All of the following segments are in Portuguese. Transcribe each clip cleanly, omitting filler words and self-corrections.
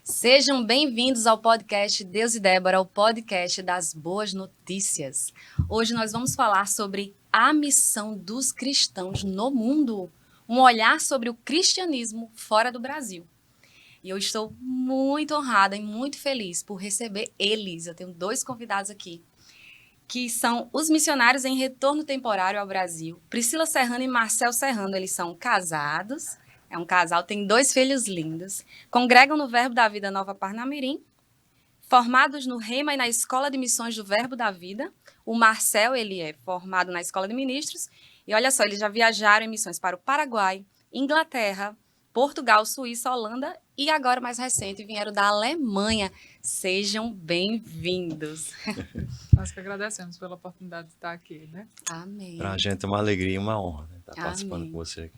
Sejam bem-vindos ao podcast Deus e Débora, o podcast das boas notícias. Hoje nós vamos falar sobre a missão dos cristãos no mundo, um olhar sobre o cristianismo fora do Brasil. E eu estou muito honrada e muito feliz por receber eles. Eu tenho 2 convidados aqui, que são os missionários em retorno temporário ao Brasil. Priscila Serrano e Marcel Serrano, eles são casados. É um casal, tem 2 filhos lindos. Congregam no Verbo da Vida Nova Parnamirim. Formados no Rema e na Escola de Missões do Verbo da Vida. O Marcel, ele é formado na Escola de Ministros. E olha só, eles já viajaram em missões para o Paraguai, Inglaterra, Portugal, Suíça, Holanda e agora, mais recente, vieram da Alemanha. Sejam bem-vindos. Nós que agradecemos pela oportunidade de estar aqui, né? Amém. Para a gente é uma alegria e uma honra, né, estar participando Amém. com você aqui.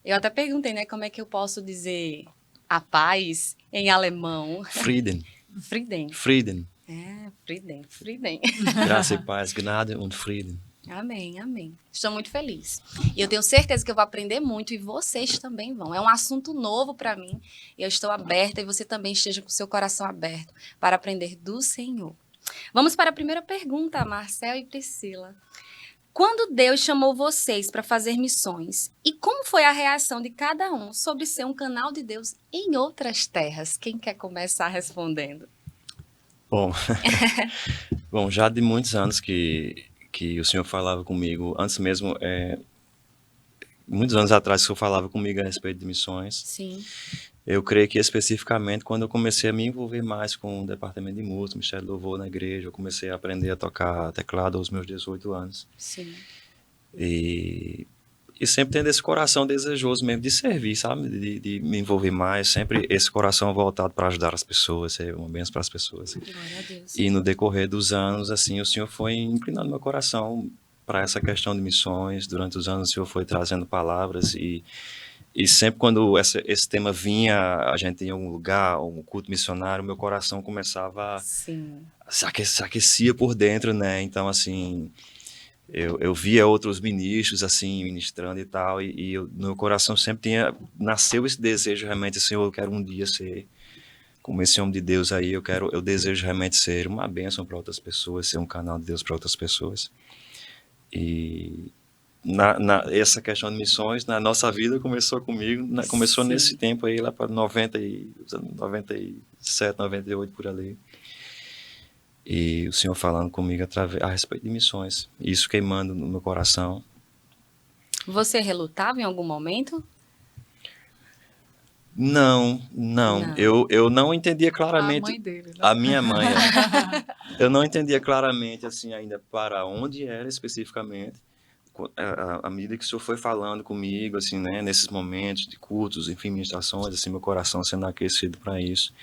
Eu até perguntei, né, como é que eu posso dizer a paz em alemão. Frieden. Frieden. Frieden. É, Frieden, Frieden. Graça e paz, Gnade und Frieden. Amém, amém. Estou muito feliz. E eu tenho certeza que eu vou aprender muito e vocês também vão. É um assunto novo para mim e eu estou aberta e você também esteja com o seu coração aberto para aprender do Senhor. Vamos para a primeira pergunta, Marcel e Priscila. Quando Deus chamou vocês para fazer missões, e como foi a reação de cada um sobre ser um canal de Deus em outras terras? Quem quer começar respondendo? Bom, já de muitos anos que o Senhor falava comigo, antes mesmo, muitos anos atrás que o Senhor falava comigo a respeito de missões. Sim. Eu creio que especificamente quando eu comecei a me envolver mais com o departamento de música, Ministério de Louvor na igreja, eu comecei a aprender a tocar teclado aos meus 18 anos. Sim. E sempre tendo esse coração desejoso mesmo de servir, sabe? De me envolver mais, sempre esse coração voltado para ajudar as pessoas, ser uma bênção para as pessoas. Glória a Deus. E no decorrer dos anos, assim, o Senhor foi inclinando meu coração para essa questão de missões. Durante os anos, o Senhor foi trazendo palavras e sempre quando esse tema vinha, a gente ia em algum lugar, um culto missionário, meu coração começava Sim. se aquecia por dentro, né? Então, assim, eu via outros ministros, assim, ministrando e tal, e no meu coração sempre nasceu esse desejo realmente, assim, eu quero um dia ser como esse homem de Deus aí, eu desejo realmente ser uma bênção para outras pessoas, ser um canal de Deus para outras pessoas. E essa questão de missões na nossa vida começou comigo, começou Sim. nesse tempo aí, lá para 97, 98, por ali. E o Senhor falando comigo a respeito de missões. Isso queimando no meu coração. Você relutava em algum momento? Não. Eu não entendia claramente. A mãe dele, né? A minha mãe. Eu não entendia claramente, assim, ainda para onde era especificamente. À medida que o Senhor foi falando comigo, assim, né, nesses momentos de cultos, enfim, ministrações, assim, meu coração sendo aquecido para isso.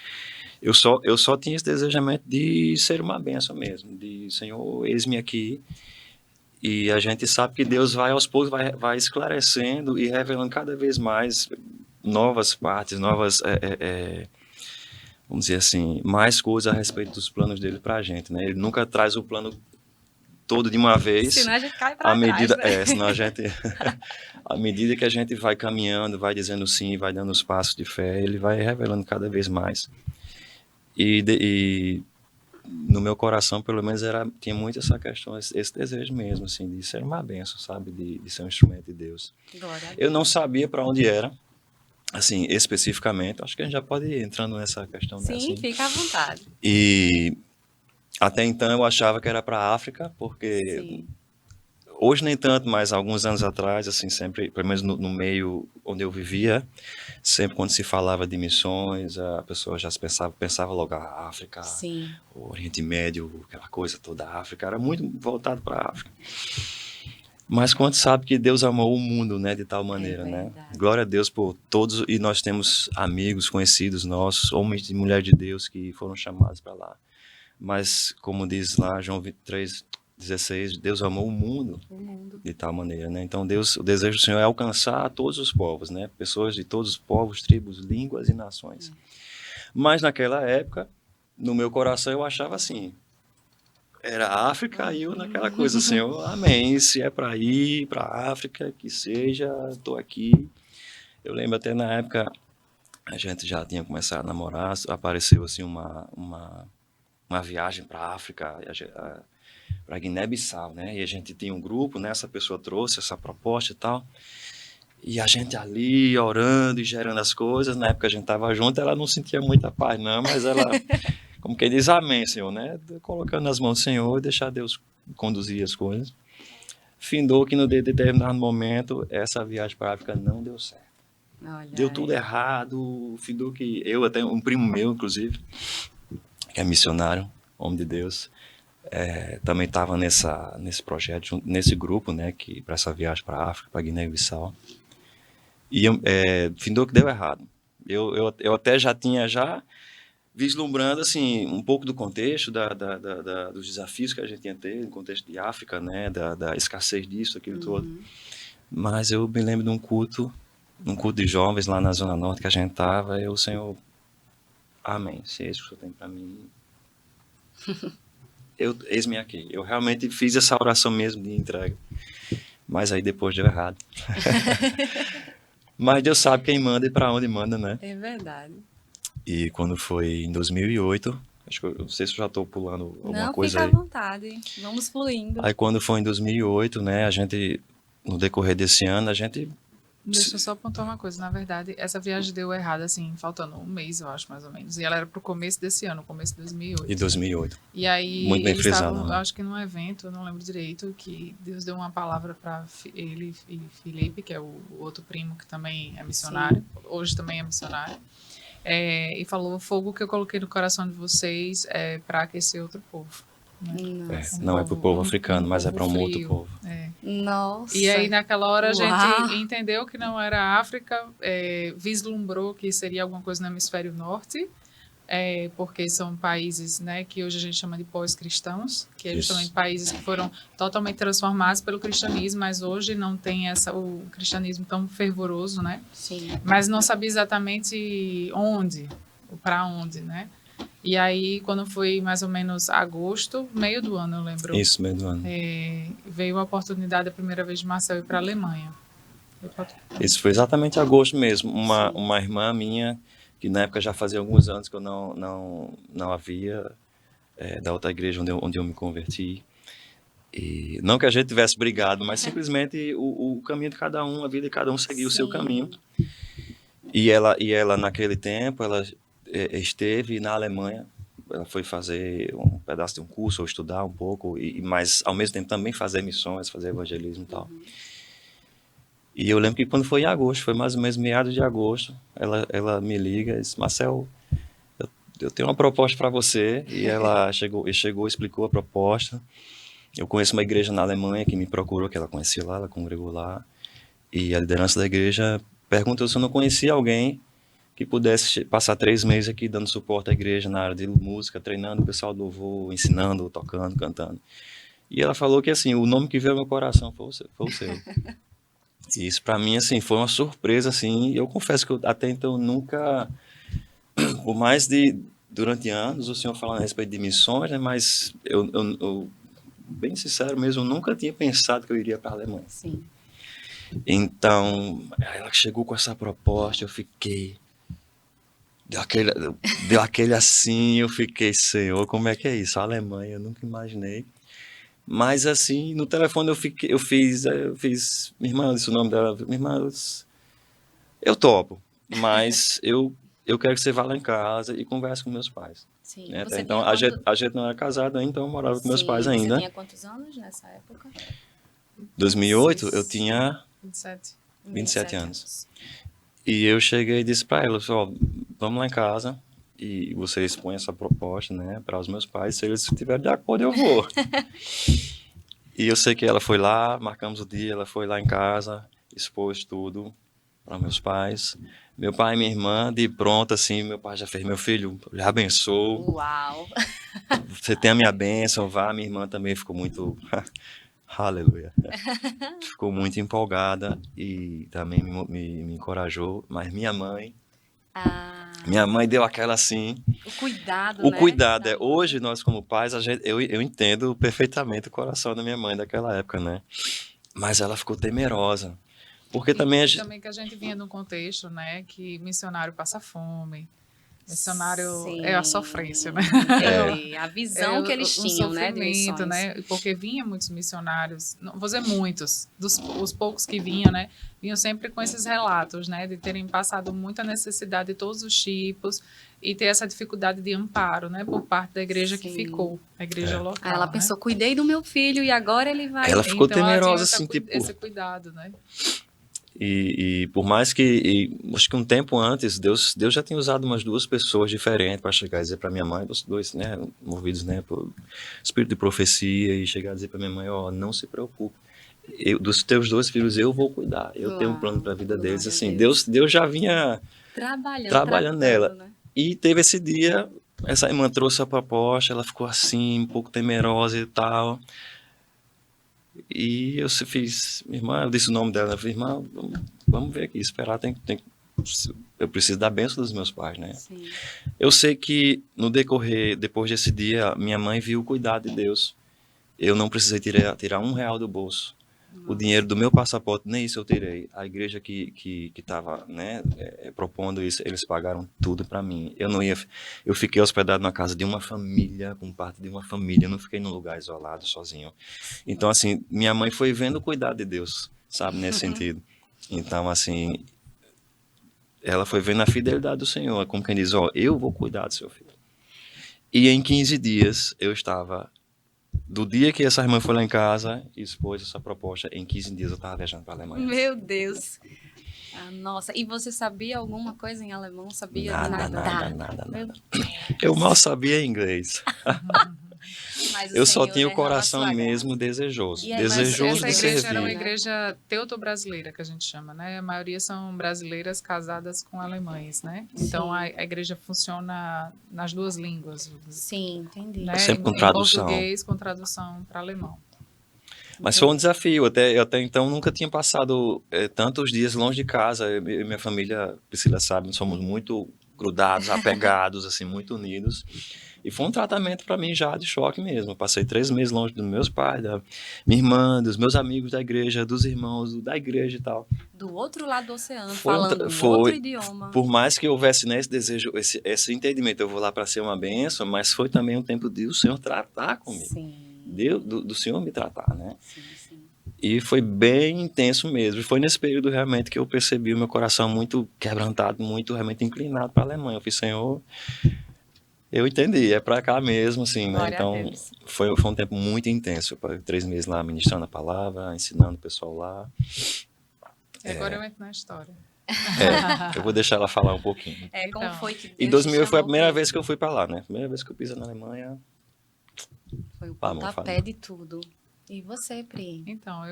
Eu só tinha esse desejamento de ser uma bênção mesmo, de Senhor, eis-me aqui. E a gente sabe que Deus vai aos poucos, vai esclarecendo e revelando cada vez mais novas partes, vamos dizer assim, mais coisas a respeito dos planos dele para a gente, né? Ele nunca traz o plano todo de uma vez. Senão a gente cai para trás, né? Senão a gente, à medida que a gente vai caminhando, vai dizendo sim, vai dando os passos de fé, ele vai revelando cada vez mais. E no meu coração, pelo menos, tinha muito essa questão, esse desejo mesmo, assim, de ser uma bênção, sabe, de ser um instrumento de Deus. Glória a Deus. Eu não sabia para onde era, assim, especificamente. Acho que a gente já pode ir entrando nessa questão, Sim, né, assim. fica à vontade. E até então eu achava que era para a África, porque Sim. hoje nem tanto, mas alguns anos atrás, assim, sempre, pelo menos no meio onde eu vivia, sempre quando se falava de missões, a pessoa já pensava logo a África, Sim. o Oriente Médio, aquela coisa toda, a África, era muito voltado para a África. Mas quando sabe que Deus amou o mundo, né, de tal maneira, né? verdade. Glória a Deus por todos, e nós temos amigos, conhecidos nossos, homens e mulheres de Deus que foram chamados para lá. Mas, como diz lá João 23:16, Deus amou o mundo de tal maneira, né? Então, o desejo do Senhor é alcançar todos os povos, né? Pessoas de todos os povos, tribos, línguas e nações. Mas, naquela época, no meu coração, eu achava assim, era a África e eu naquela coisa, Senhor, amém, se é para ir para a África, que seja, estou aqui. Eu lembro até na época, A gente já tinha começado a namorar, apareceu assim uma viagem para a África, para Guiné-Bissau, né? E a gente tinha um grupo, né? Essa pessoa trouxe essa proposta e tal. E a gente ali orando e gerando as coisas. Na época a gente estava junto, ela não sentia muita paz, não, mas ela, como quem diz, amém, Senhor, né? Colocando nas mãos do Senhor e deixar Deus conduzir as coisas. Findou que no determinado momento essa viagem para a África não deu certo. Olha Deu tudo aí. errado. Findou que eu, até um primo meu, inclusive, que é missionário, homem de Deus, também estava nesse projeto, nesse grupo, né, que para essa viagem para a África, para Guiné-Bissau. E findou que deu errado. Eu até já tinha vislumbrando assim um pouco do contexto dos desafios que a gente ia ter no contexto de África, né, da escassez disso, aquilo todo. Mas eu me lembro de um culto de jovens lá na Zona Norte que a gente estava, e o Senhor, amém, se é isso que o Senhor tem para mim, eis-me aqui. Eu realmente fiz essa oração mesmo de entrega, mas aí depois deu errado. Mas Deus sabe quem manda e para onde manda, né? É verdade. E quando foi em 2008, acho que eu não sei se eu já estou pulando alguma Não, coisa fica aí. à vontade. Vamos fluindo. Aí quando foi em 2008, né, a gente, no decorrer desse ano, a gente... Deixa eu só apontar uma coisa. Na verdade, essa viagem deu errado, assim, faltando um mês, eu acho, mais ou menos. E ela era pro começo desse ano, começo de 2008. De 2008. E aí, Muito bem eles frisado, estavam, né? eu acho que num evento, eu não lembro direito, que Deus deu uma palavra para ele e Felipe, que é o outro primo que também é missionário, hoje também é missionário, e falou: o fogo que eu coloquei no coração de vocês é para aquecer outro povo. Né? Nossa. Não é para o povo africano, mas é para um outro frio. povo. Nossa. E aí, naquela hora, a Uau. gente entendeu que não era África, vislumbrou que seria alguma coisa no hemisfério norte, porque são países, né, que hoje a gente chama de pós-cristãos, que é justamente Isso. países que foram totalmente transformados pelo cristianismo, mas hoje não tem o cristianismo tão fervoroso, né? Sim. Mas não sabia exatamente onde, para onde, né? E aí, quando foi mais ou menos agosto, meio do ano, eu lembro. Isso, meio do ano. Veio a oportunidade a primeira vez de Marcel ir para a Alemanha. Isso foi exatamente em agosto mesmo. Uma irmã minha, que na época já fazia alguns anos que eu não havia, da outra igreja onde eu me converti. E não que a gente tivesse brigado, mas simplesmente o caminho de cada um, a vida de cada um seguia o seu caminho. E ela naquele tempo, ela esteve na Alemanha. Ela foi fazer um pedaço de um curso ou estudar um pouco, mas ao mesmo tempo também fazer missões, fazer evangelismo e tal. E eu lembro que quando foi em agosto, foi mais ou menos meados de agosto, ela me liga e disse: Marcel, eu tenho uma proposta para você. E ela chegou, explicou a proposta. Eu conheço uma igreja na Alemanha que me procurou, que ela conhecia lá, ela congregou lá. E a liderança da igreja perguntou se eu não conhecia alguém que pudesse passar 3 meses aqui dando suporte à igreja na área de música, treinando o pessoal do louvor, ensinando, tocando, cantando. E ela falou que assim, o nome que veio ao meu coração foi o seu. E isso para mim assim, foi uma surpresa, assim. Eu confesso que até então nunca, por mais durante anos, o senhor falando a respeito de missões, né, mas eu, bem sincero mesmo, eu nunca tinha pensado que eu iria para a Alemanha. Sim. Então, ela chegou com essa proposta, eu fiquei... Deu aquele assim, eu fiquei: Senhor, como é que é isso? A Alemanha, eu nunca imaginei. Mas assim, no telefone eu fiz, minha irmã disse o nome dela, minha irmã disse: eu topo, mas eu quero que você vá lá em casa e converse com meus pais. Sim. Né? Você Então, tinha a gente não era casado ainda, então eu morava com meus Sim. pais ainda. Você tinha quantos anos nessa época? 2008, eu tinha 27. 27 anos. E eu cheguei e disse para ela: ó, vamos lá em casa e você expõe essa proposta, né, para os meus pais. Se eles estiverem de acordo, eu vou. E eu sei que ela foi lá, marcamos o dia, ela foi lá em casa, expôs tudo para meus pais. Meu pai e minha irmã, de pronto, assim, meu pai já fez: meu filho, já abençoou. Uau! Você tem a minha bênção, vá. Minha irmã também ficou muito... Aleluia. Ficou muito empolgada e também me encorajou. Mas minha mãe deu aquela assim... O cuidado, O né? cuidado. Hoje, nós como pais, eu entendo perfeitamente o coração da minha mãe daquela época, né? Mas ela ficou temerosa. Porque também a E gente, também que a gente vinha num contexto, né, que missionário passa fome, missionário é a sofrência, né? Entendi. A visão que eles Um tinham, né, de sofrimento, missões. né? Porque vinha muitos missionários, não vou dizer muitos, os poucos que vinham, né? Vinham sempre com esses relatos, né? De terem passado muita necessidade de todos os tipos e ter essa dificuldade de amparo, né? Por parte da igreja que Sim. ficou, a igreja local. Aí ela pensou, cuidei do meu filho e agora ele vai... ela ficou Então, ela tinha temerosa, assim, tipo... esse cuidado, né? E por mais que, acho que um tempo antes, Deus já tinha usado umas 2 pessoas diferentes para chegar a dizer para minha mãe, os 2, né, movidos, né, por espírito de profecia, e chegar a dizer para minha mãe, ó, não se preocupe, dos teus 2 filhos eu vou cuidar, eu tenho um plano para a vida deles, assim, Deus já vinha trabalhando nela. Né? E teve esse dia, essa irmã trouxe a proposta, ela ficou assim, um pouco temerosa e tal. E eu fiz, minha irmã, eu disse o nome dela, eu falei, irmã, vamos ver aqui, esperar, eu preciso da bênção dos meus pais, né? Sim. Eu sei que no decorrer, depois desse dia, minha mãe viu o cuidado de Deus. Eu não precisei tirar R$1 do bolso. O dinheiro do meu passaporte, nem isso eu tirei. A igreja que estava, né, propondo isso, eles pagaram tudo para mim. Eu fiquei hospedado na casa de uma família, com parte de uma família, eu não fiquei num lugar isolado, sozinho. Então, assim, minha mãe foi vendo o cuidado de Deus, sabe, nesse sentido. Então, assim, ela foi vendo a fidelidade do Senhor, como quem diz, ó, eu vou cuidar do seu filho. E em 15 dias, eu estava... Do dia que essa irmã foi lá em casa e expôs essa proposta, em 15 dias eu estava viajando para a Alemanha. Meu Deus. Ah, nossa, e você sabia alguma coisa em alemão? Sabia Nada. Meu Deus. Eu mal sabia inglês. Mas o Eu só Senhor tinha o derrama coração sua mesmo graça. desejoso. E aí, Mas Desejoso essa de igreja era uma servir. igreja teuto-brasileira, que a gente chama, né? A maioria são brasileiras casadas com alemães, né? Então, Sim. a igreja funciona nas 2 línguas. Sim, entendi. Né? Sempre com Em tradução. português, com tradução para alemão. Mas foi um desafio. Eu até então nunca tinha passado tantos dias longe de casa. Eu e minha família, Priscila sabe, somos muito grudados, apegados, assim, muito unidos. E foi um tratamento para mim já de choque mesmo. Eu passei 3 meses longe dos meus pais, da minha irmã, dos meus amigos da igreja, dos irmãos da igreja e tal. Do outro lado do oceano, Foi falando outro idioma. Por mais que houvesse, né, esse desejo, esse entendimento, eu vou lá para ser uma bênção, mas foi também um tempo de o Senhor tratar comigo. Sim. Do Senhor me tratar, né? Sim. E foi bem intenso mesmo. Foi nesse período realmente que eu percebi o meu coração muito quebrantado, muito realmente inclinado para a Alemanha. Eu fiz, Senhor, eu entendi, é para cá mesmo, assim, né? Glória a Então, Deus. foi um tempo muito intenso. Eu 3 meses lá ministrando a palavra, ensinando o pessoal lá. E agora eu entro na história. Eu vou deixar ela falar um pouquinho. Como Então, foi que Deus Em 2000 te foi a chamou primeira pra vez que eu fui para lá, né? Primeira vez que eu pisei na Alemanha. Foi o Vamos, pontapé fala. de tudo. E você, Pri? Então,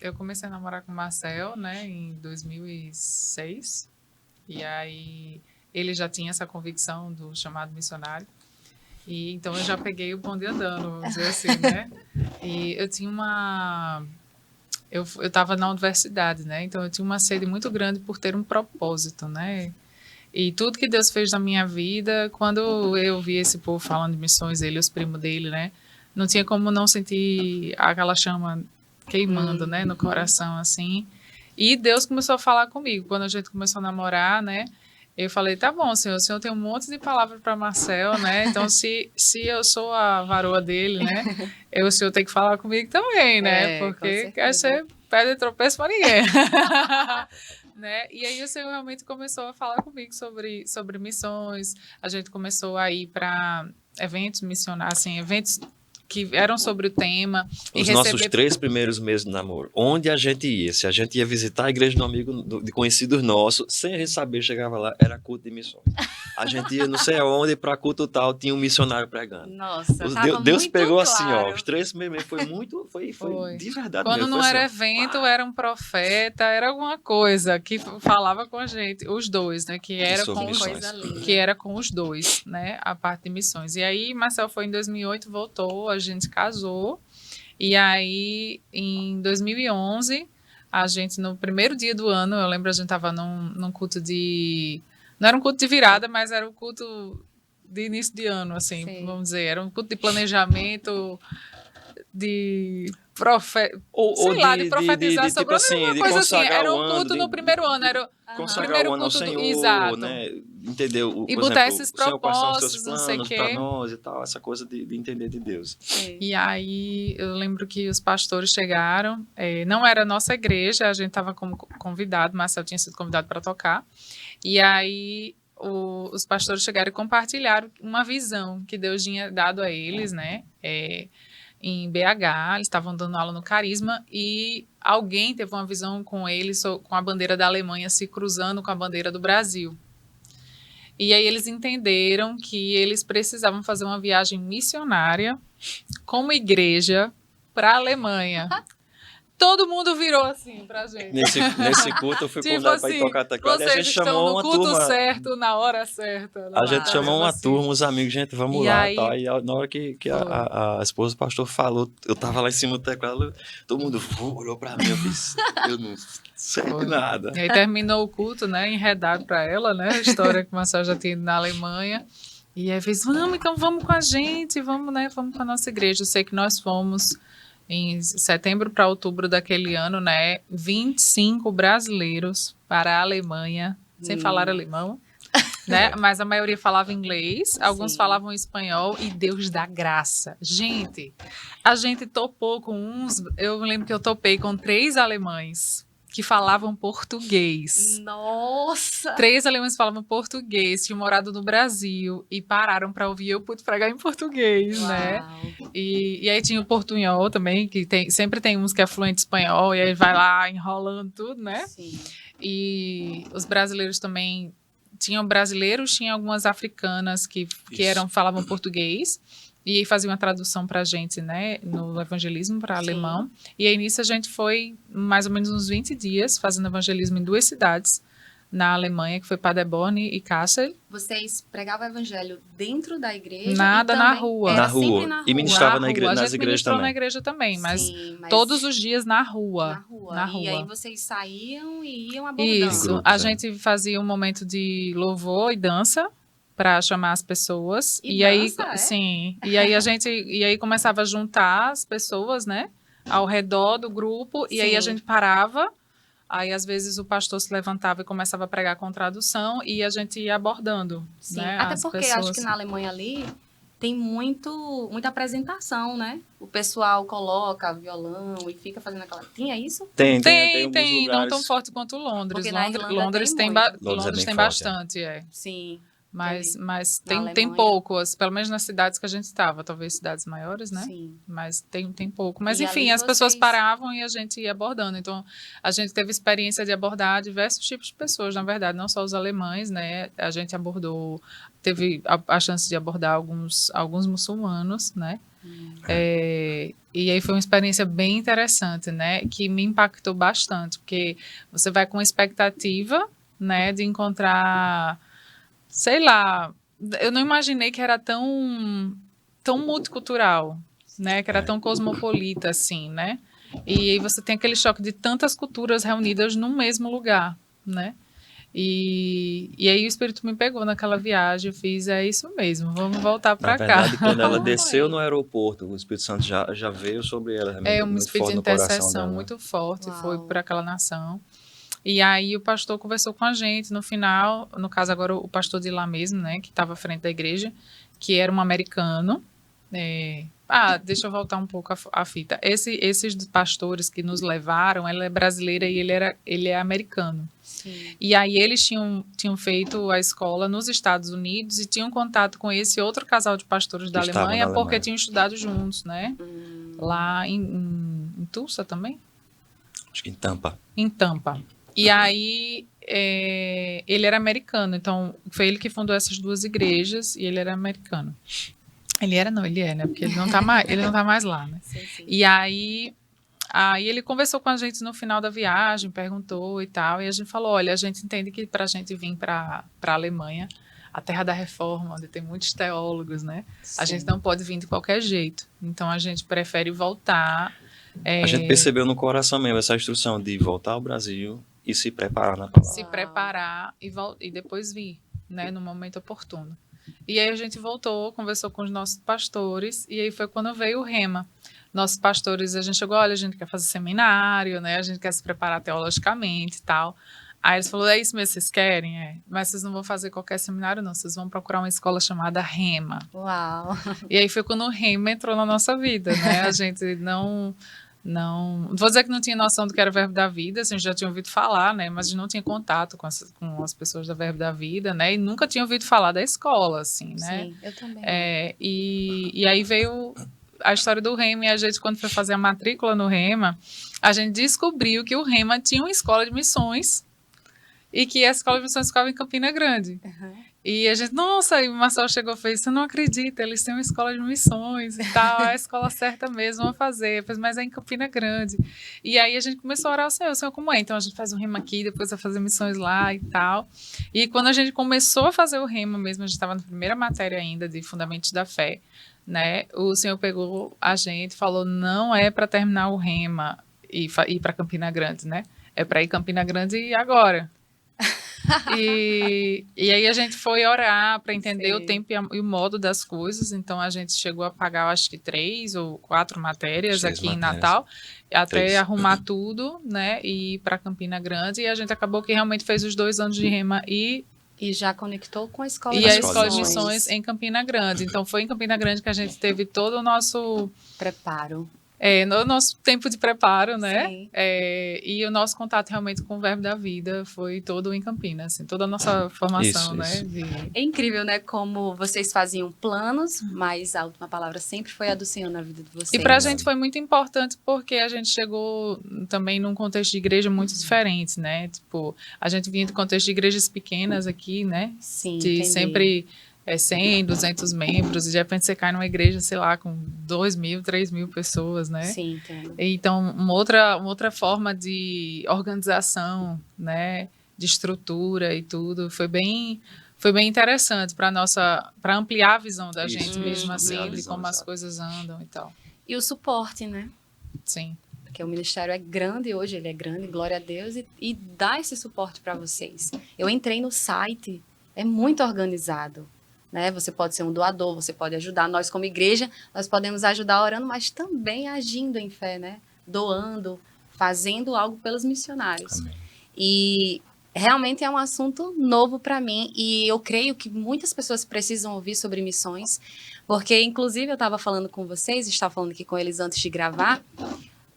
eu comecei a namorar com o Marcel, né, em 2006. E aí ele já tinha essa convicção do chamado missionário. E então eu já peguei o bonde andando, vamos dizer assim, né? E eu tinha eu estava na universidade, né? Então eu tinha uma sede muito grande por ter um propósito, né? E tudo que Deus fez na minha vida, quando eu vi esse povo falando de missões, ele e os primos dele, né? Não tinha como não sentir aquela chama queimando, né? No coração, assim. E Deus começou a falar comigo. Quando a gente começou a namorar, né? Eu falei, tá bom, senhor, o senhor tem um monte de palavras para Marcel, né? Então, se eu sou a varoa dele, né? O senhor tem que falar comigo também, né? Porque quer ser pedra de tropeço para ninguém. Né? E aí o Senhor realmente começou a falar comigo sobre missões. A gente começou a ir para eventos missionários, assim, eventos que eram sobre o tema. Os nossos 3 primeiros meses de namoro, onde a gente ia, se a gente ia visitar a igreja de um amigo, de conhecidos nossos, sem a gente saber, chegava lá, era culto de missões. A gente ia não sei aonde, para culto tal, tinha um missionário pregando. Nossa, Deus muito pegou claro. assim, ó, os 3 primeiros foi muito, foi de verdade. Quando mesmo, não foi era assim, evento, era um profeta, era alguma coisa que falava com a gente, os dois, né? Que era com os dois, né? A parte de missões. E aí, Marcel foi em 2008, voltou, a gente casou. E aí, em 2011, a gente, no primeiro dia do ano, eu lembro, a gente estava num culto de... Não era um culto de virada, mas era um culto de início de ano, assim, vamos dizer. Era um culto de planejamento sei lá, de profetizar de, sobre tipo assim, uma de coisa assim. consagrar Era o um ano, culto no primeiro ano, era consagrar primeiro o ano ao culto Senhor, exato. né? Entender, E por botar exemplo, esses Senhor, quais são os seus propósitos, não sei o planos para quê. nós e tal, essa coisa de entender de Deus. E aí eu lembro que os pastores chegaram, não era a nossa igreja, a gente estava como convidado, Marcel tinha sido convidado para tocar, e aí os pastores chegaram e compartilharam uma visão que Deus tinha dado a eles, né, em BH, eles estavam dando aula no Carisma, e alguém teve uma visão com eles, com a bandeira da Alemanha se cruzando com a bandeira do Brasil. E aí eles entenderam que eles precisavam fazer uma viagem missionária como igreja para a Alemanha. Todo mundo virou assim pra gente. Nesse culto eu fui Tipo convidado para ir assim, tocar teclado e a vocês gente estão chamou no uma culto turma. certo, na hora certa. A gente chamou uma assim. turma, uns amigos, gente, vamos E lá aí- e tal. E na hora que a esposa do pastor falou, eu tava lá em cima do teclado, todo mundo olhou pra mim, eu fiz, eu não sei Foi. nada. E aí terminou o culto, né, enredado pra ela, né, a história que o Marcel já tinha ido na Alemanha. E aí fez, então vamos com a gente, vamos, né, vamos com a nossa igreja. Eu sei que nós fomos em setembro para outubro daquele ano, né, 25 brasileiros para a Alemanha, sem falar alemão, né, mas a maioria falava inglês, alguns Sim. falavam espanhol e Deus dá graça. Gente, a gente topou com eu lembro que eu topei com 3 alemães que falavam português. Nossa! 3 alemães falavam português, tinham morado no Brasil e pararam para ouvir. Eu pude pregar em português, né? Uau. E aí tinha o portunhol também, que sempre tem uns que é fluente espanhol, e aí vai lá enrolando tudo, né? Sim. E os brasileiros também tinham brasileiros, tinha algumas africanas que Isso. falavam português. E aí faziam uma tradução para a gente, né, no evangelismo para Sim. alemão. E aí nisso a gente foi mais ou menos uns 20 dias fazendo evangelismo em 2 cidades na Alemanha, que foi Paderborn e Kassel. Vocês pregavam o evangelho dentro da igreja? Nada e na também rua. Era Na rua. sempre na rua. E ministrava Na nas rua. A gente igrejas ministrou também. na igreja também, mas Sim, mas todos os dias na rua. na rua. Na E rua. aí vocês saíam e iam abordando. Isso, Em grupos, a é. gente fazia um momento de louvor e dança para chamar as pessoas. E aí, dança, é? sim. E aí começava a juntar as pessoas, né, ao redor do grupo. E aí a Sim. gente parava. Aí às vezes o pastor se levantava e começava a pregar com tradução e a gente ia abordando, Sim. né, Até as porque pessoas. acho que na Alemanha ali tem muita apresentação, né? O pessoal coloca violão e fica fazendo aquela... Tinha isso? Tem Tem, alguns não lugares. tão forte quanto Londres. Porque na Irlanda Londres tem tem, muito. Londres é bem tem forte, bastante, é. Sim. Mas Na tem Alemanha. poucos, pelo menos nas cidades que a gente estava, talvez cidades maiores, né? Sim. Mas tem pouco. Mas E enfim, ali as pessoas vocês- paravam e a gente ia abordando. Então, a gente teve experiência de abordar diversos tipos de pessoas, na verdade, não só os alemães, né? A gente teve a chance de abordar alguns muçulmanos, né? E aí foi uma experiência bem interessante, né? Que me impactou bastante, porque você vai com expectativa, né? De encontrar, sei lá, eu não imaginei que era tão multicultural, né? Que era tão cosmopolita assim, né? E aí você tem aquele choque de tantas culturas reunidas num mesmo lugar, né? E aí o Espírito me pegou naquela viagem, eu fiz, é isso mesmo, vamos voltar Na para cá. verdade, quando ela Como desceu foi? no aeroporto, o Espírito Santo já veio sobre ela. É um muito espírito forte de no coração intercessão dela. muito forte, Uau. foi por aquela nação. E aí o pastor conversou com a gente, no final, no caso agora o pastor de lá mesmo, né, que estava à frente da igreja, que era um americano. Deixa eu voltar um pouco a fita. Esses pastores que nos levaram, ela é brasileira e ele é americano. Sim. E aí eles tinham feito a escola nos Estados Unidos e tinham contato com esse outro casal de pastores da Que estavam Alemanha, na porque Alemanha. tinham estudado juntos, né? Lá em Tulsa também? Acho que em Tampa. Em Tampa. E aí ele era americano, então foi ele que fundou essas 2 igrejas e ele era americano. Ele é, né? Porque ele não tá mais lá, né? Sim, sim. E aí ele conversou com a gente no final da viagem, perguntou e tal, e a gente falou, olha, a gente entende que para a gente vir para a Alemanha, a terra da reforma, onde tem muitos teólogos, né? A Sim. gente não pode vir de qualquer jeito. Então a gente prefere voltar. A gente percebeu no coração mesmo essa instrução de voltar ao Brasil e se preparar na palavra. Se preparar e depois vir, né, no momento oportuno. E aí a gente voltou, conversou com os nossos pastores, e aí foi quando veio o Rema. nossos pastores, a gente chegou, olha, a gente quer fazer seminário, né? A gente quer se preparar teologicamente e tal. Aí eles falaram, é isso mesmo, vocês querem? É. Mas vocês não vão fazer ququalquer seminário, não. Vocês vão procurar uma escola chamada Rema. Uau! E aí foi quando o Rema entrou na nossa vida, né? A gente não vou dizer que não tinha noção do que era o Verbo da Vida, assim, a gente já tinha ouvido falar, né? Mas a gente não tinha contato com as pessoas da Verbo da Vida, né? E nunca tinha ouvido falar da escola, assim, né? Sim, eu também. E aí veio a história do Rema, e a gente, quando foi fazer a matrícula no Rema, a gente descobriu que o Rema tinha uma escola de missões e que a escola de missões ficava em Campina Grande. Uhum. E a gente, nossa, aí o Marcelo chegou e fez, você não acredita, eles têm uma escola de missões e tal, é a escola certa mesmo, vamos fazer, mas é em Campina Grande. E aí a gente começou a orar ao Senhor como é? Então a gente faz o Rema aqui, depois vai fazer missões lá e tal. E quando a gente começou a fazer o Rema mesmo, a gente estava na primeira matéria ainda de Fundamentos da Fé, né? O Senhor pegou a gente e falou, não é para terminar o Rema e ir para Campina Grande, né? É para ir Campina Grande agora. E aí a gente foi orar para entender o tempo e o modo das coisas. Então a gente chegou a pagar, acho que 3 ou 4 matérias aqui em Natal, até 3. arrumar tudo, né? E ir para Campina Grande. E a gente acabou que realmente fez os 2 anos de Rema e já conectou com a escola de de missões. E a missões. escola de missões em Campina Grande. Então foi em Campina Grande que a gente teve todo o nosso preparo. No nosso tempo de preparo, né? Sim. E o nosso contato realmente com o Verbo da Vida foi todo em Campinas, assim, toda a nossa formação, isso. né? É incrível, né? Como vocês faziam planos, mas a última palavra sempre foi a do Senhor na vida de vocês. E pra gente foi muito importante porque a gente chegou também num contexto de igreja muito diferente, né? Tipo, a gente vinha de contexto de igrejas pequenas aqui, né? Sim, de entendi. Sempre 100, 200 membros, e de repente você cai numa igreja, sei lá, com 2.000, 3.000 pessoas, né? Sim, entendo. Então, uma outra forma de organização, né? De estrutura e tudo, foi bem interessante para ampliar a visão da gente mesmo, assim, de como as coisas andam e tal. E o suporte, né? Sim. Porque o ministério é grande hoje, ele é grande, glória a Deus, e dá esse suporte para vocês. Eu entrei no site, é muito organizado. Né? Você pode ser um doador, você pode ajudar. Nós, como igreja, nós podemos ajudar orando, mas também agindo em fé, né? Doando, fazendo algo pelos missionários. Amém. E realmente é um assunto novo para mim, e eu creio que muitas pessoas precisam ouvir sobre missões, porque, inclusive, eu estava falando com vocês, estava falando aqui com eles antes de gravar,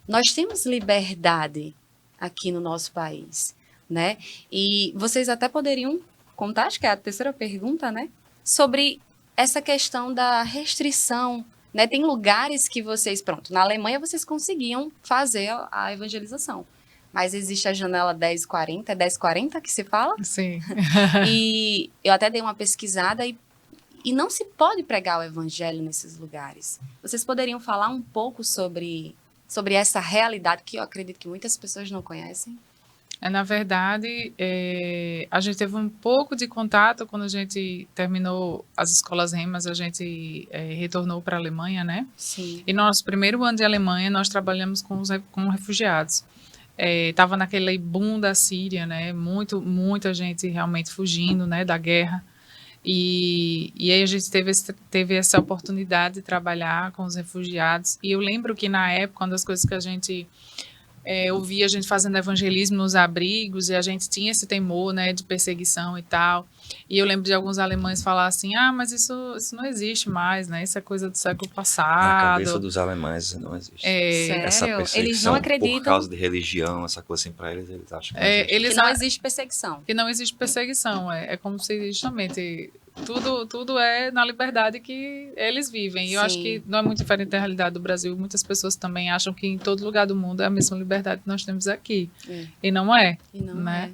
nós temos liberdade aqui no nosso país, né? E vocês até poderiam contar, acho que é a terceira pergunta, né? Sobre essa questão da restrição, né? Tem lugares que vocês, pronto, na Alemanha vocês conseguiam fazer a evangelização, mas existe a janela 1040, é 1040 que se fala? Sim. E eu até dei uma pesquisada e não se pode pregar o evangelho nesses lugares. Vocês poderiam falar um pouco sobre essa realidade que eu acredito que muitas pessoas não conhecem? Na verdade, a gente teve um pouco de contato quando a gente terminou as escolas Remas, a gente retornou para a Alemanha, né? Sim. E no nosso primeiro ano de Alemanha, nós trabalhamos com refugiados. Estava naquele boom da Síria, né? Muita gente realmente fugindo, né, da guerra. E aí a gente teve essa oportunidade de trabalhar com os refugiados. E eu lembro que na época, uma das coisas que a gente ouvia a gente fazendo evangelismo nos abrigos, e a gente tinha esse temor, né, de perseguição e tal. E eu lembro de alguns alemães falar assim, mas isso não existe mais, né? Isso é coisa do século passado. Na cabeça dos alemães não existe. Sério? Essa perseguição Eles não acreditam. Por causa de religião, essa coisa assim, para eles acham que que não existe perseguição. Que não existe perseguição. É como se justamente tudo é na liberdade que eles vivem. E eu acho que não é muito diferente da realidade do Brasil. Muitas pessoas também acham que em todo lugar do mundo é a mesma liberdade que nós temos aqui. E não é. Né?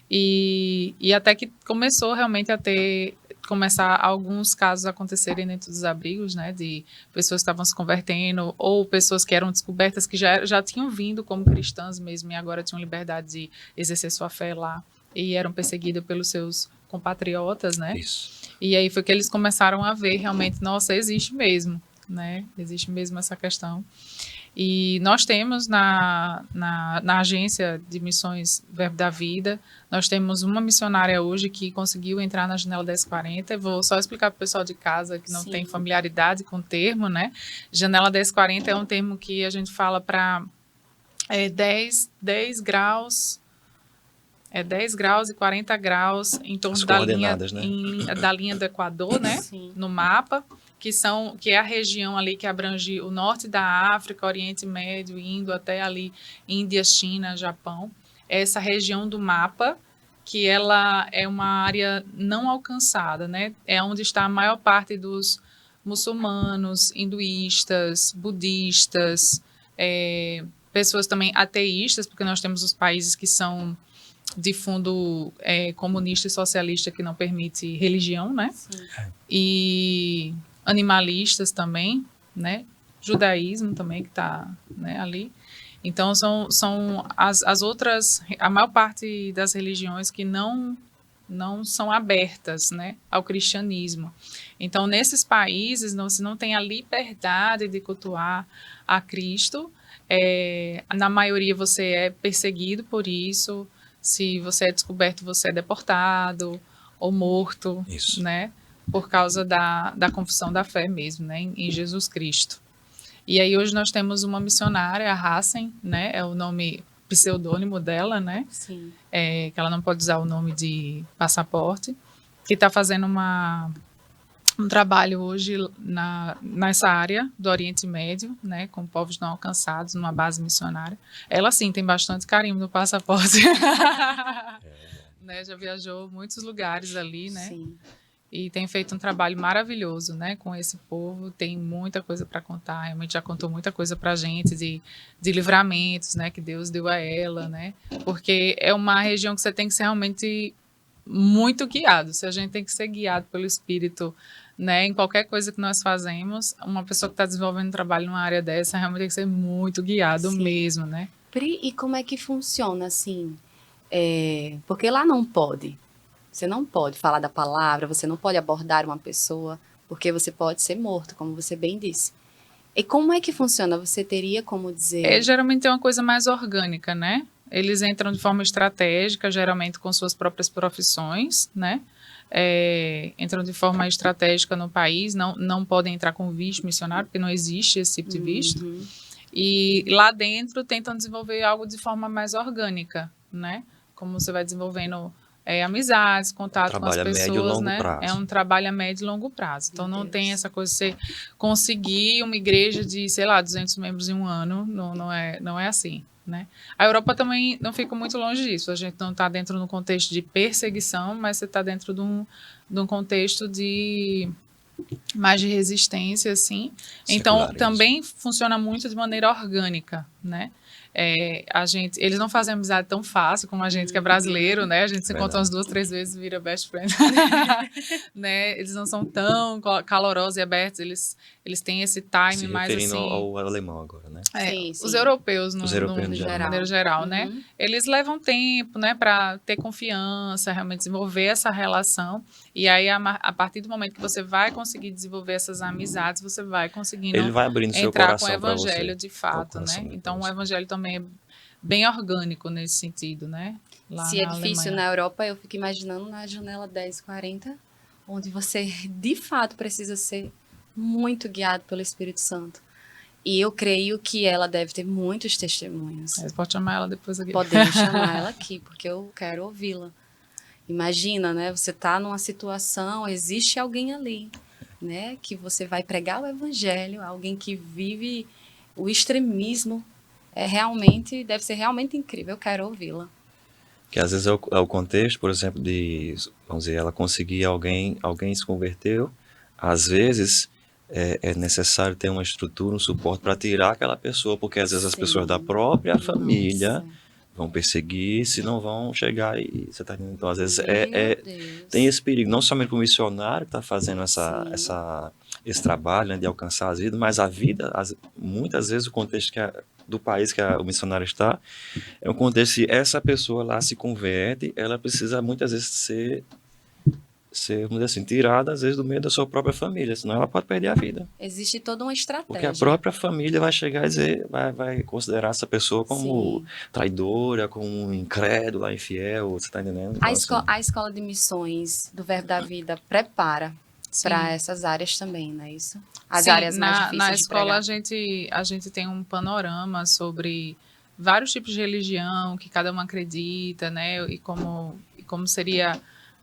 E até que começou realmente a começar alguns casos acontecerem dentro dos abrigos, né, de pessoas que estavam se convertendo, ou pessoas que eram descobertas, que já tinham vindo como cristãs mesmo, e agora tinham liberdade de exercer sua fé lá, e eram perseguidas pelos seus compatriotas, né? Isso. E aí foi que eles começaram a ver realmente, nossa, existe mesmo, né? Existe mesmo essa questão. E nós temos na agência de missões Verbo da Vida, nós temos uma missionária hoje que conseguiu entrar na Janela 1040. Eu vou só explicar para o pessoal de casa que não Sim. tem familiaridade com o termo, né? Janela 1040 é um termo que a gente fala para 10 graus... 10 graus e 40 graus em torno As da linha, coordenadas, né? da linha do Equador, né? Sim. No mapa, que é a região ali que abrange o norte da África, Oriente Médio, indo até ali Índia, China, Japão. Essa região do mapa, que ela é uma área não alcançada, né? É onde está a maior parte dos muçulmanos, hinduístas, budistas, pessoas também ateístas, porque nós temos os países que são de fundo comunista e socialista que não permite religião, né? Sim. E animalistas também, né? Judaísmo também que está, né, ali. Então são as outras, a maior parte das religiões que não são abertas, né, ao cristianismo. Então nesses países você não tem a liberdade de cultuar a Cristo. Na maioria você é perseguido por isso. Se você é descoberto, você é deportado ou morto, Isso. né? Por causa da confissão da fé mesmo, né? Em Jesus Cristo. E aí hoje nós temos uma missionária, a Hassen, né? É o nome pseudônimo dela, né? Sim. Que ela não pode usar o nome de passaporte, que está fazendo um trabalho hoje nessa área do Oriente Médio, né, com povos não alcançados, numa base missionária. Ela, sim, tem bastante carimbo no passaporte. Né, já viajou muitos lugares ali, né? Sim. E tem feito um trabalho maravilhoso, né, com esse povo. Tem muita coisa para contar, realmente já contou muita coisa para a gente de livramentos, né, que Deus deu a ela, né? Porque é uma região que você tem que ser realmente muito guiado. Se a gente tem que ser guiado pelo Espírito, né, em qualquer coisa que nós fazemos, uma pessoa que está desenvolvendo um trabalho numa área dessa realmente tem que ser muito guiado. Sim. Mesmo, né? Pri, e como é que funciona, assim? Porque lá não pode. Você não pode falar da palavra, você não pode abordar uma pessoa, porque você pode ser morto, como você bem disse. E como é que funciona? Você teria como dizer... Geralmente é uma coisa mais orgânica, né? Eles entram de forma estratégica, geralmente com suas próprias profissões, né? Entram de forma estratégica no país, não podem entrar com visto missionário, porque não existe esse tipo de visto. Uhum. E lá dentro tentam desenvolver algo de forma mais orgânica, né? Como você vai desenvolvendo amizades, contato com as pessoas, médio e longo né? prazo. É um trabalho a médio e longo prazo. Então não tem essa coisa de você conseguir uma igreja de, sei lá, 200 membros em um ano, não é assim, né? A Europa também não fica muito longe disso. A gente não está dentro de um contexto de perseguição, mas você está dentro de um contexto de mais de resistência, assim. Então também funciona muito de maneira orgânica, né? Eles não fazem amizade tão fácil como a gente que é brasileiro, né? A gente se encontra umas 2, 3 vezes e vira best friend. Né? Eles não são tão calorosos e abertos, eles têm esse time mais assim... Se referindo ao alemão agora, né? Sim. Os europeus, de maneira geral, né? Eles levam tempo, né? Para ter confiança, realmente desenvolver essa relação. E aí, a partir do momento que você vai conseguir desenvolver essas amizades, você vai conseguindo Ele vai abrindo seu entrar coração com o evangelho de fato, né? Então Então, o evangelho também é bem orgânico nesse sentido, né? Lá Se é na difícil Alemanha. na Europa, eu fico imaginando na janela 1040, onde você, de fato, precisa ser muito guiado pelo Espírito Santo. E eu creio que ela deve ter muitos testemunhos. Você pode chamar ela depois aqui. Podemos chamar ela aqui, porque eu quero ouvi-la. Imagina, né? Você está numa situação, existe alguém ali, né? Que você vai pregar o evangelho, alguém que vive o extremismo. Deve ser realmente incrível. Eu quero ouvi-la. Que às vezes é o contexto, por exemplo, de, vamos dizer, ela conseguir alguém se converteu, às vezes é necessário ter uma estrutura, um suporte para tirar aquela pessoa, porque às vezes as pessoas da própria família vão perseguir, se não vão chegar e você tá entendendo? Então, às vezes tem esse perigo, não somente para o missionário que está fazendo esse trabalho, né, de alcançar as vidas, mas a vida, muitas vezes o contexto do país que o missionário está, é um contexto, se essa pessoa lá se converte, ela precisa muitas vezes ser, vamos dizer assim, tirada, às vezes, do meio da sua própria família, senão ela pode perder a vida. Existe toda uma Porque a estratégia. própria família vai chegar e dizer, vai considerar essa pessoa como Sim. traidora, como incrédula, infiel, você está entendendo? Então, assim, A escola de missões do Verbo da Vida prepara Sim. para essas áreas também, não é isso? As Sim, áreas mais difíceis na de escola pregar. a gente tem um panorama sobre vários tipos de religião que cada um acredita, né? E como seria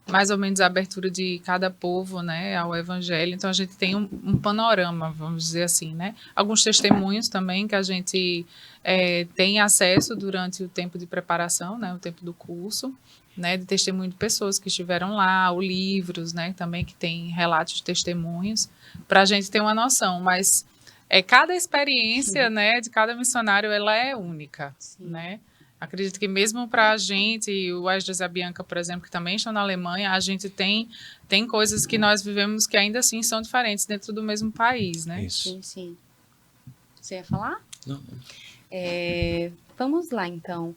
mais ou menos a abertura de cada povo, né, ao evangelho. Então a gente tem um panorama, vamos dizer assim, né? Alguns testemunhos também que a gente tem acesso durante o tempo de preparação, né, o tempo do curso, né, de testemunho de pessoas que estiveram lá, ou livros, né, também que tem relatos de testemunhos, para a gente ter uma noção, mas cada experiência, né, de cada missionário, ela é única, Sim. né? Acredito que mesmo para a gente, o Esdras e a Bianca, por exemplo, que também estão na Alemanha, a gente tem coisas que nós vivemos que ainda assim são diferentes dentro do mesmo país, né? isso. Sim, sim. Você ia falar? Não. Vamos lá, então.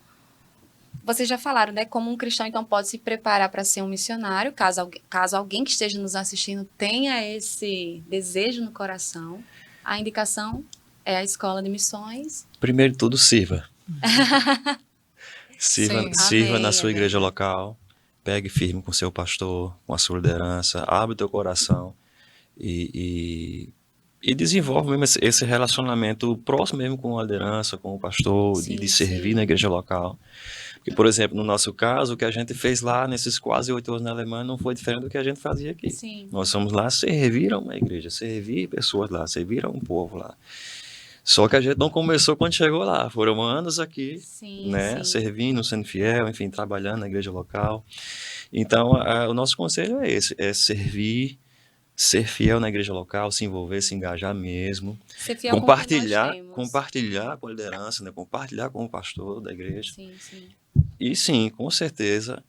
Vocês já falaram, né? Como um cristão, então, pode se preparar para ser um missionário, caso alguém que esteja nos assistindo tenha esse desejo no coração. A indicação é a escola de missões. Primeiro de tudo, sirva. Sim. Sirva Amém, na sua é igreja verdade. local, pegue firme com seu pastor, com a sua liderança, abre o teu coração e desenvolve mesmo esse relacionamento próximo mesmo com a liderança, com o pastor, Sim, de servir sim. na igreja local. Porque, por exemplo, no nosso caso, o que a gente fez lá nesses quase 8 anos na Alemanha não foi diferente do que a gente fazia aqui. Sim. Nós fomos lá servir a uma igreja, servir pessoas lá, servir a um povo lá. Só que a gente não começou quando chegou lá. Foram anos aqui, Sim, né, sim. servindo, sendo fiel, enfim, trabalhando na igreja local. Então, o nosso conselho é esse, é servir, ser fiel na igreja local, se envolver, se engajar mesmo, Ser fiel com o que nós temos. compartilhar com a liderança, né, compartilhar com o pastor da igreja. Sim, sim. E sim, com certeza,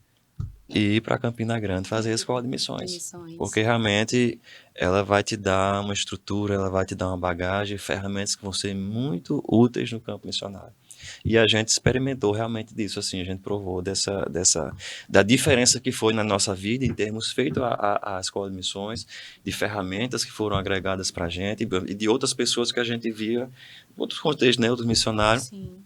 ir para Campina Grande fazer a escola de missões. Missões. Porque realmente ela vai te dar uma estrutura, ela vai te dar uma bagagem, ferramentas que vão ser muito úteis no campo missionário. E a gente experimentou realmente disso, assim, a gente provou da diferença que foi na nossa vida em termos feito a escola de missões, de ferramentas que foram agregadas para a gente e de outras pessoas que a gente via, em outros contextos, né, outros missionários, Sim.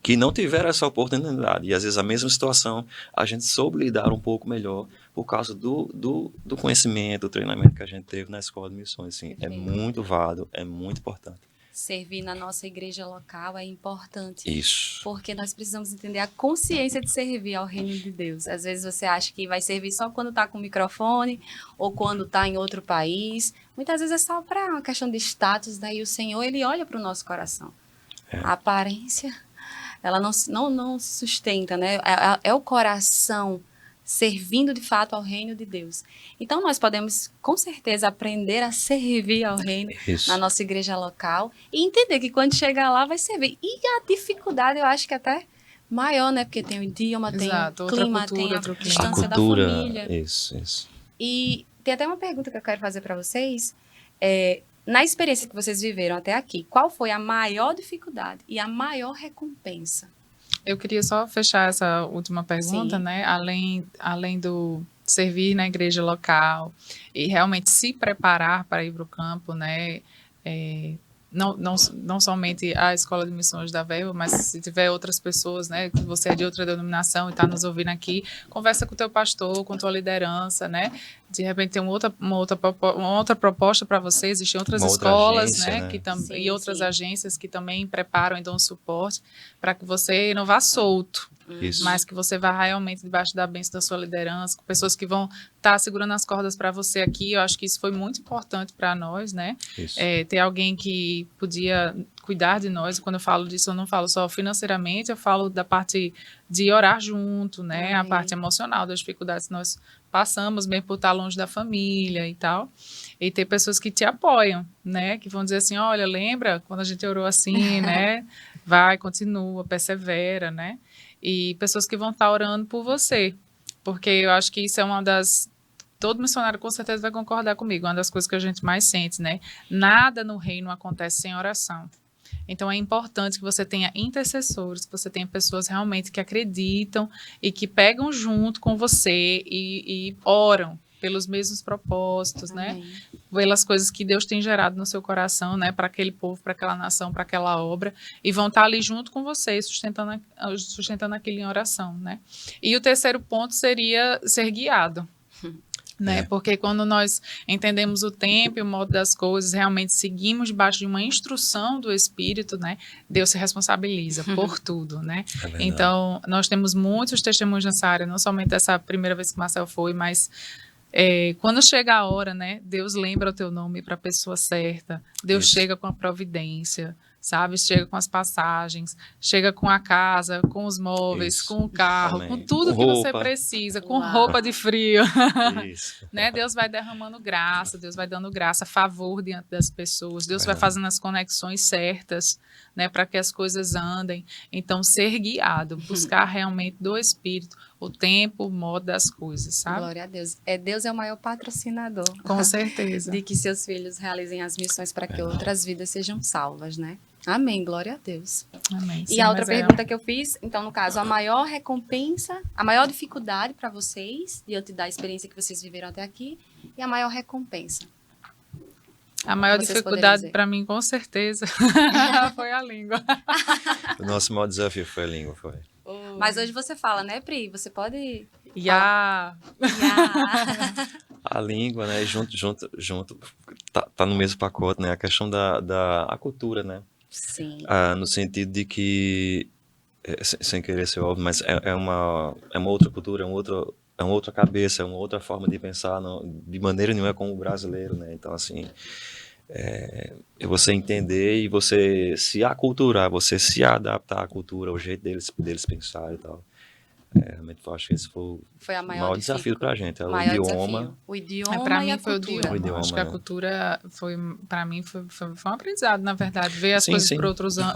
que não tiveram essa oportunidade. E às vezes a mesma situação, a gente soube lidar um pouco melhor por causa do conhecimento, do treinamento que a gente teve na escola de missões. Assim, é Perfeito. muito válido, é muito importante. Servir na nossa igreja local é importante. Isso. Porque nós precisamos entender a consciência de servir ao reino de Deus. Às vezes você acha que vai servir só quando está com o microfone ou quando está em outro país. Muitas vezes é só para uma questão de status. Daí o Senhor, Ele olha para o nosso coração. A aparência, ela não se sustenta, né? É o coração servindo de fato ao reino de Deus. Então nós podemos com certeza aprender a servir ao reino Isso. na nossa igreja local e entender que quando chegar lá vai servir. E a dificuldade eu acho que até maior, né? Porque tem o idioma, Exato, tem o outra clima, cultura, tem a outro clima. distância da cultura, família. isso. E tem até uma pergunta que eu quero fazer para vocês. Na experiência que vocês viveram até aqui, qual foi a maior dificuldade e a maior recompensa? Eu queria só fechar essa última pergunta, Sim. né? Além do servir na igreja local e realmente se preparar para ir para o campo, né? Não somente a Escola de Missões da Verbo, mas se tiver outras pessoas, né, que você é de outra denominação e está nos ouvindo aqui, conversa com o teu pastor, com tua liderança, né? De repente tem uma outra proposta para você, existem outras Uma outra escolas, agência, né? Sim, e outras sim. agências que também preparam e dão suporte para que você não vá solto, Isso. mas que você vá realmente debaixo da bênção da sua liderança, com pessoas que vão estar segurando as cordas para você aqui. Eu acho que isso foi muito importante para nós, né? Isso. Ter alguém que podia cuidar de nós. Quando eu falo disso, eu não falo só financeiramente, eu falo da parte de orar junto, né? A Amém. parte emocional, das dificuldades que nós passamos, mesmo por estar longe da família e tal. E ter pessoas que te apoiam, né? Que vão dizer assim, olha, lembra quando a gente orou assim, né? Vai, continua, persevera, né? E pessoas que vão estar orando por você. Porque eu acho que isso é uma das... Todo missionário com certeza vai concordar comigo, uma das coisas que a gente mais sente, né? Nada no reino acontece sem oração. Então é importante que você tenha intercessores, que você tenha pessoas realmente que acreditam e que pegam junto com você e oram pelos mesmos propósitos, né? Amém. Pelas coisas que Deus tem gerado no seu coração, né? Para aquele povo, para aquela nação, para aquela obra, e vão estar ali junto com vocês, sustentando aquilo em oração, né? E o terceiro ponto seria ser guiado. Né? Porque quando nós entendemos o tempo e o modo das coisas, realmente seguimos debaixo de uma instrução do Espírito, né? Deus se responsabiliza por tudo, né? Então, nós temos muitos testemunhos nessa área, não somente essa primeira vez que o Marcel foi, mas quando chega a hora, né? Deus lembra o teu nome para a pessoa certa, Deus chega com a providência, sabe? Chega com as passagens, chega com a casa, com os móveis, com o carro, com tudo que você precisa, com roupa de frio. Né? Deus vai derramando graça, Deus vai dando graça, favor diante das pessoas, Deus vai fazendo as conexões certas, né, para que as coisas andem. Então, ser guiado, buscar realmente do Espírito o tempo, o modo das coisas, sabe? Glória a Deus. Deus é o maior patrocinador. Com certeza. De que seus filhos realizem as missões para que outras vidas sejam salvas, né? Amém, glória a Deus. Amém. E a outra pergunta que eu fiz, então, no caso, a maior recompensa, a maior dificuldade para vocês, diante da experiência que vocês viveram até aqui, e a maior recompensa? A maior dificuldade para mim, com certeza, foi a língua. O nosso maior desafio foi a língua, foi. Mas hoje você fala, né, Pri? Você pode... A língua, né, junto tá no mesmo pacote, né, a questão da cultura, né. Sim. No sentido de que, sem querer ser óbvio, mas é uma outra cultura, é uma outra cabeça, é uma outra forma de pensar, de maneira nenhuma como o brasileiro, né? Então, assim, é você entender e você se aculturar, você se adaptar à cultura, ao jeito deles pensar e tal. Realmente eu acho que esse foi a o maior desafio pra gente, o idioma. O idioma para e mim a foi cultura. o idioma. Acho que a cultura foi, para mim, foi um aprendizado, na verdade, ver as coisas por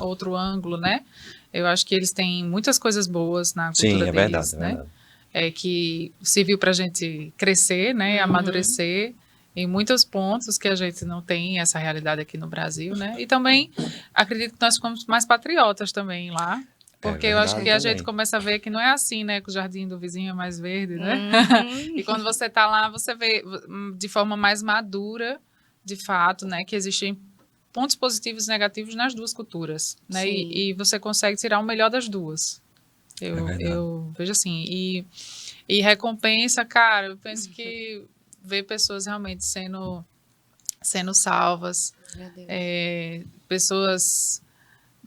outro ângulo, né? Eu acho que eles têm muitas coisas boas na cultura deles, né? Verdade. Que serviu pra gente crescer, né? Amadurecer em muitos pontos que a gente não tem essa realidade aqui no Brasil, né? E também acredito que nós ficamos mais patriotas também lá. Porque eu acho que a gente começa a ver que não é assim, né? Que o jardim do vizinho é mais verde, né? E quando você está lá, você vê de forma mais madura, de fato, né? Que existem pontos positivos e negativos nas duas culturas, né? E você consegue tirar o melhor das duas. Eu vejo assim. E recompensa, cara, eu penso que ver pessoas realmente sendo salvas, pessoas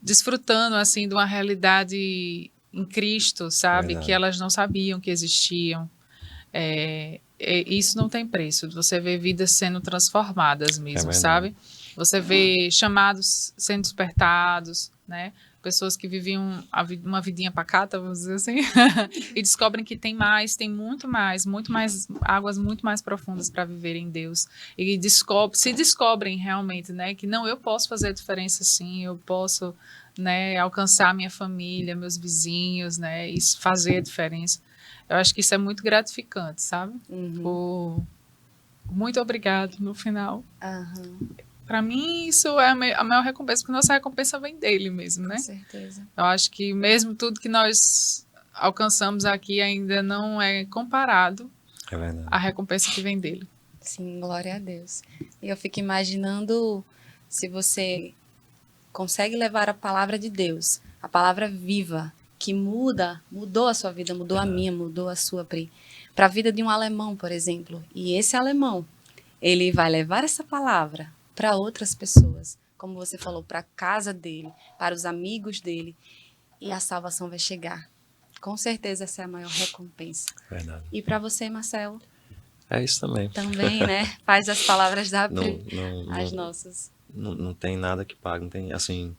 desfrutando, assim, de uma realidade em Cristo, sabe? Que elas não sabiam que existiam. Isso não tem preço. Você vê vidas sendo transformadas mesmo, sabe? Você vê chamados sendo despertados, né? Pessoas que viviam uma vidinha pacata, vamos dizer assim, e descobrem que tem muito mais águas muito mais profundas para viver em Deus. E se descobrem realmente, né, que não, eu posso fazer a diferença sim, eu posso, né, alcançar minha família, meus vizinhos, né, e fazer a diferença. Eu acho que isso é muito gratificante, sabe? Muito obrigado no final. Para mim, isso é a maior recompensa, porque nossa recompensa vem dele mesmo, né? Com certeza. Eu acho que mesmo tudo que nós alcançamos aqui ainda não é comparado à recompensa que vem dele. Sim, glória a Deus. E eu fico imaginando se você consegue levar a palavra de Deus, a palavra viva, que mudou a sua vida, mudou a minha, mudou a sua, Pri, para a vida de um alemão, por exemplo. E esse alemão, ele vai levar essa palavra para outras pessoas, como você falou, para a casa dele, para os amigos dele, e a salvação vai chegar. Com certeza essa é a maior recompensa. Verdade. E para você, Marcelo? É isso também. Também, né? Faz as palavras da Pri, as nossas. Não tem nada que pague, não tem, assim,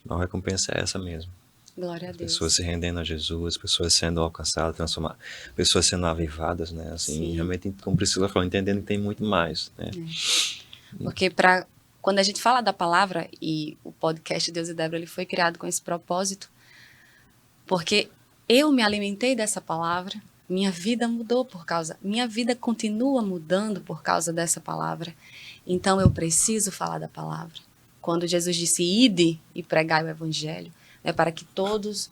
a recompensa é essa mesmo. Glória a Deus. Pessoas se rendendo a Jesus, pessoas sendo alcançadas, transformadas, pessoas sendo avivadas, né? Assim, realmente, como Priscila falou, entendendo que tem muito mais, né? Porque quando a gente fala da palavra, e o podcast Deus e Débora, ele foi criado com esse propósito, porque eu me alimentei dessa palavra, minha vida mudou minha vida continua mudando por causa dessa palavra. Então eu preciso falar da palavra. Quando Jesus disse, ide e pregai o evangelho, para que todos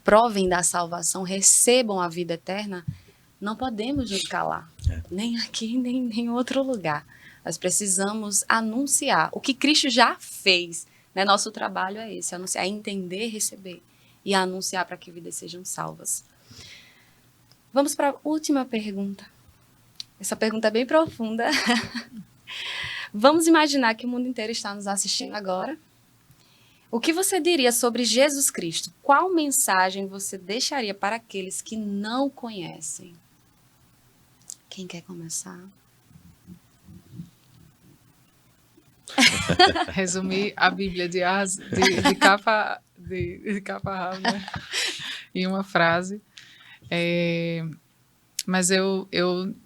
provem da salvação, recebam a vida eterna, não podemos nos calar, É. nem aqui, nem em outro lugar. Nós precisamos anunciar o que Cristo já fez, né? Nosso trabalho é esse, anunciar, entender, receber e anunciar para que vidas sejam salvas. Vamos para a última pergunta. Essa pergunta é bem profunda. Vamos imaginar que o mundo inteiro está nos assistindo agora. O que você diria sobre Jesus Cristo? Qual mensagem você deixaria para aqueles que não conhecem? Quem quer começar? Resumir a Bíblia de capa a rabo, né? Em uma frase. Mas eu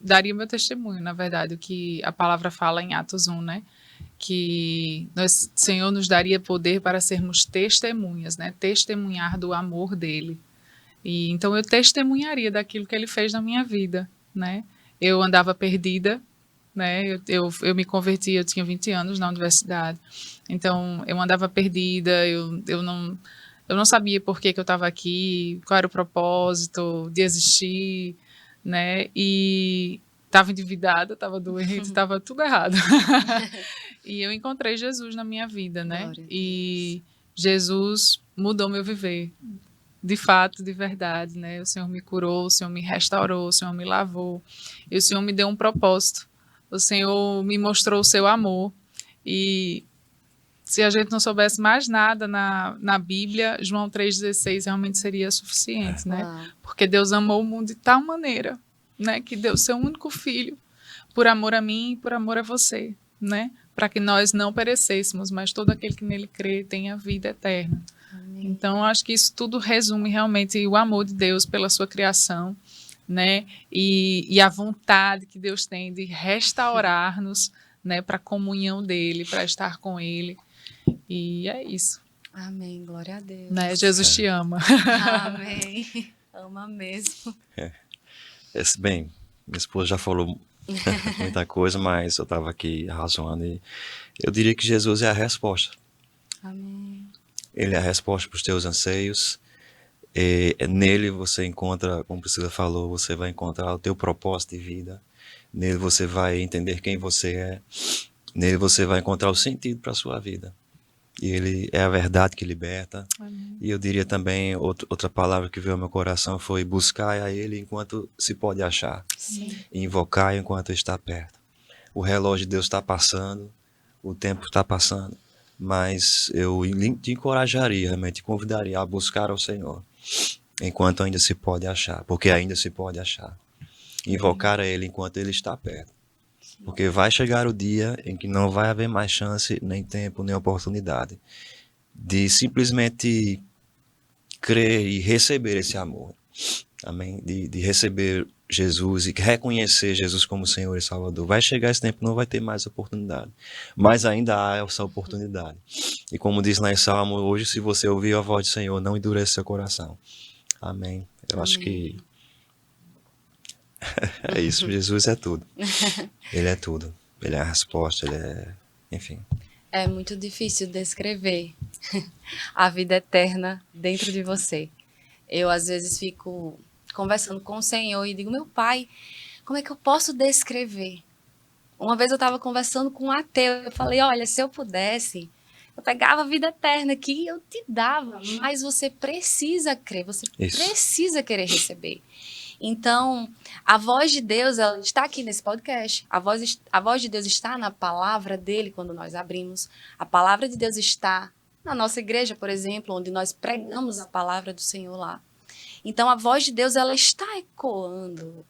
daria meu testemunho, na verdade, o que a palavra fala em Atos 1, né? Que o Senhor nos daria poder para sermos testemunhas, né? Testemunhar do amor dele. E então eu testemunharia daquilo que ele fez na minha vida, né? Eu andava perdida, né? Eu me converti, eu tinha 20 anos na universidade. Então eu andava perdida, eu não sabia por que eu estava aqui, qual era o propósito de existir, né? E estava endividada, estava doente, estava tudo errado. E eu encontrei Jesus na minha vida, né? E Jesus mudou meu viver, de fato, de verdade, né? O Senhor me curou, o Senhor me restaurou, o Senhor me lavou, e o Senhor me deu um propósito. O Senhor me mostrou o seu amor. E se a gente não soubesse mais nada na Bíblia, João 3,16 realmente seria suficiente, né? Porque Deus amou o mundo de tal maneira, né, que deu seu único filho por amor a mim e por amor a você, né? Para que nós não perecêssemos, mas todo aquele que nele crê tenha vida eterna. Amém. Então, acho que isso tudo resume realmente o amor de Deus pela sua criação, né? E a vontade que Deus tem de restaurar-nos, né, para a comunhão dele, para estar com ele. E é isso. Amém, glória a Deus. Né? Jesus te ama. Amém. Ama mesmo. Bem, minha esposa já falou muita coisa, mas eu estava aqui razoando e eu diria que Jesus é a resposta. Amém. Ele é a resposta para os teus anseios. E nele você encontra, como Priscila falou, você vai encontrar o teu propósito de vida. Nele você vai entender quem você é. Nele você vai encontrar o sentido para a sua vida. E ele é a verdade que liberta. Amém. E eu diria também, outra palavra que veio ao meu coração foi buscar a ele enquanto se pode achar. Sim. E invocar enquanto está perto. O relógio de Deus está passando, o tempo está passando, mas eu te encorajaria, realmente, te convidaria a buscar ao Senhor enquanto ainda se pode achar, porque ainda se pode achar. Invocar a ele enquanto ele está perto. Porque vai chegar o dia em que não vai haver mais chance, nem tempo, nem oportunidade de simplesmente crer e receber esse amor. Amém? De receber Jesus e reconhecer Jesus como Senhor e Salvador. Vai chegar esse tempo, não vai ter mais oportunidade. Mas ainda há essa oportunidade. E como diz lá em Salmo, hoje, se você ouvir a voz do Senhor, não endureça seu coração. Amém? Eu acho que é isso. Jesus é tudo. Ele é tudo. Ele é a resposta, ele é... Enfim. É muito difícil descrever a vida eterna dentro de você. Eu, às vezes, fico conversando com o Senhor e digo, meu Pai, como é que eu posso descrever? Uma vez eu estava conversando com um ateu, eu falei, olha, se eu pudesse, eu pegava a vida eterna aqui e eu te dava, mas você precisa crer, você precisa querer receber. Então, a voz de Deus, ela está aqui nesse podcast. A voz de Deus está na palavra dele quando nós abrimos. A palavra de Deus está na nossa igreja, por exemplo, onde nós pregamos a palavra do Senhor lá. Então, a voz de Deus, ela está ecoando,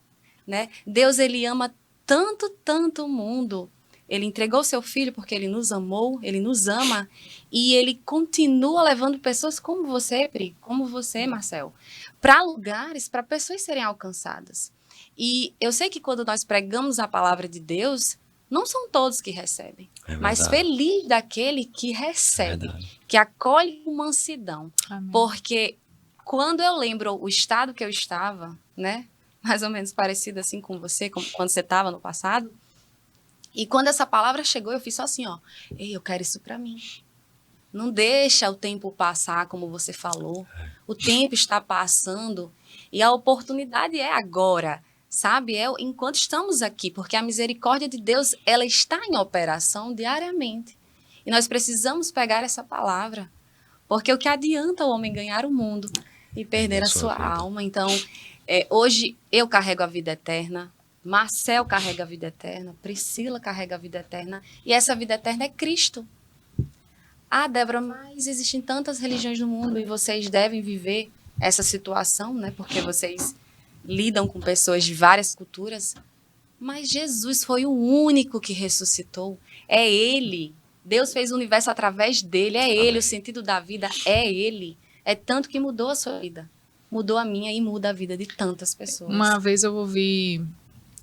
né? Deus, ele ama tanto, tanto o mundo. Ele entregou seu filho porque ele nos amou, ele nos ama. E ele continua levando pessoas como você, Pri, como você, Marcel, para lugares, para pessoas serem alcançadas. E eu sei que quando nós pregamos a palavra de Deus, não são todos que recebem, mas feliz daquele que recebe, que acolhe com mansidão. Amém. Porque quando eu lembro o estado que eu estava, né, mais ou menos parecido assim com você, quando você estava no passado, e quando essa palavra chegou, eu fiz só assim, ó, ei, eu quero isso para mim. Não deixa o tempo passar, como você falou. O tempo está passando e a oportunidade é agora. sabe? Enquanto estamos aqui, porque a misericórdia de Deus, ela está em operação diariamente. E nós precisamos pegar essa palavra, porque o que adianta o homem ganhar o mundo e perder a sua alma? Então, hoje eu carrego a vida eterna, Marcel carrega a vida eterna, Priscila carrega a vida eterna, e essa vida eterna é Cristo. Ah, Débora, mas existem tantas religiões no mundo e vocês devem viver essa situação, né? Porque vocês lidam com pessoas de várias culturas. Mas Jesus foi o único que ressuscitou. É Ele. Deus fez o universo através dele. É Ele. Amém. O sentido da vida é Ele. É tanto que mudou a sua vida. Mudou a minha e muda a vida de tantas pessoas. Uma vez eu ouvi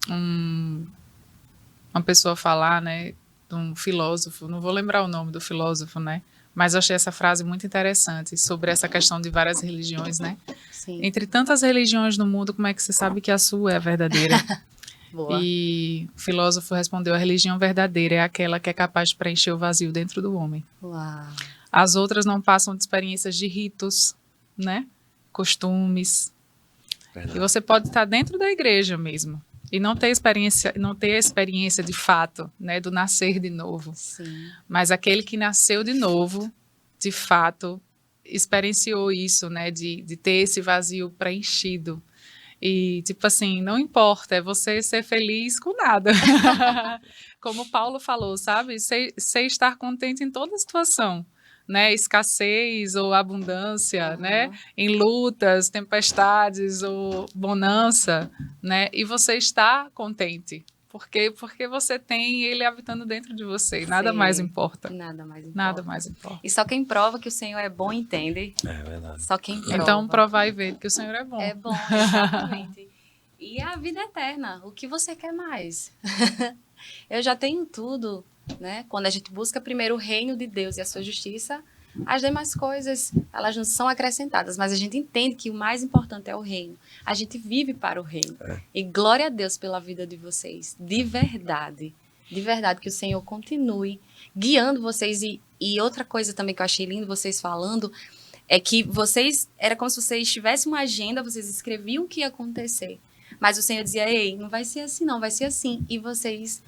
uma pessoa falar, né, de um filósofo, não vou lembrar o nome do filósofo, né, mas eu achei essa frase muito interessante sobre essa questão de várias religiões, né? Sim. Entre tantas religiões no mundo, como é que você sabe que a sua é a verdadeira? Boa. E o filósofo respondeu: a religião verdadeira é aquela que é capaz de preencher o vazio dentro do homem. Uau. As outras não passam de experiências de ritos, né? Costumes. Verdade. E você pode estar dentro da igreja mesmo e não ter a experiência de fato, né, do nascer de novo. Sim. Mas aquele que nasceu de novo, de fato, experienciou isso, né, de ter esse vazio preenchido. E, tipo assim, não importa, é você ser feliz com nada. Como Paulo falou, sabe? Ser estar contente em toda situação. Né, escassez ou abundância, né, em lutas, tempestades ou bonança, né, e você está contente, porque você tem ele habitando dentro de você, nada mais importa. Nada mais importa. Nada mais importa. E só quem prova que o Senhor é bom entende. É verdade. Só quem prova. Então provar e ver que o Senhor é bom. É bom, exatamente. E a vida eterna, o que você quer mais? Eu já tenho tudo. Né? Quando a gente busca primeiro o reino de Deus e a sua justiça, as demais coisas, elas não são acrescentadas, mas a gente entende que o mais importante é o reino. A gente vive para o reino. E glória a Deus pela vida de vocês, de verdade, que o Senhor continue guiando vocês. E outra coisa também que eu achei lindo vocês falando, é que vocês, era como se vocês tivessem uma agenda, vocês escreviam o que ia acontecer, mas o Senhor dizia: ei, não vai ser assim não, vai ser assim, e vocês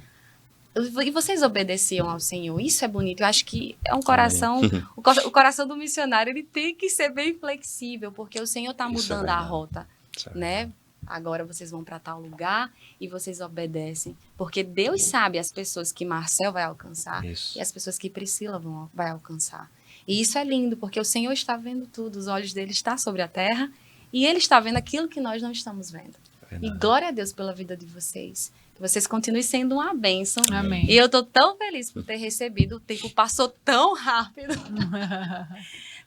obedeciam ao Senhor. Isso é bonito. Eu acho que é um coração... O coração do missionário, ele tem que ser bem flexível, porque o Senhor está mudando a rota. Né? Agora vocês vão para tal lugar e vocês obedecem. Porque Deus sabe as pessoas que Marcel vai alcançar e as pessoas que Priscila vai alcançar. E isso é lindo, porque o Senhor está vendo tudo. Os olhos dele estão sobre a terra e ele está vendo aquilo que nós não estamos vendo. E glória a Deus pela vida de vocês. Que vocês continuem sendo uma bênção. Amém. E eu estou tão feliz por ter recebido. O tempo passou tão rápido.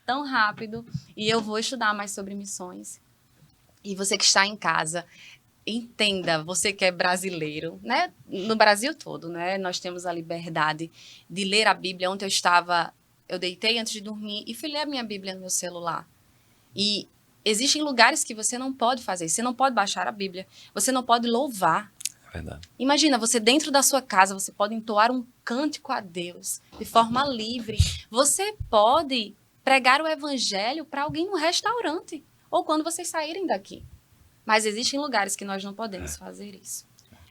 Tão rápido. E eu vou estudar mais sobre missões. E você que está em casa, entenda, você que é brasileiro, né? No Brasil todo, né? Nós temos a liberdade de ler a Bíblia. Ontem eu deitei antes de dormir e fui ler a minha Bíblia no meu celular. E existem lugares que você não pode fazer. Você não pode baixar a Bíblia. Você não pode louvar. Verdade. Imagina, você dentro da sua casa, você pode entoar um cântico a Deus de forma livre. Você pode pregar o evangelho para alguém no restaurante ou quando vocês saírem daqui. Mas existem lugares que nós não podemos fazer isso.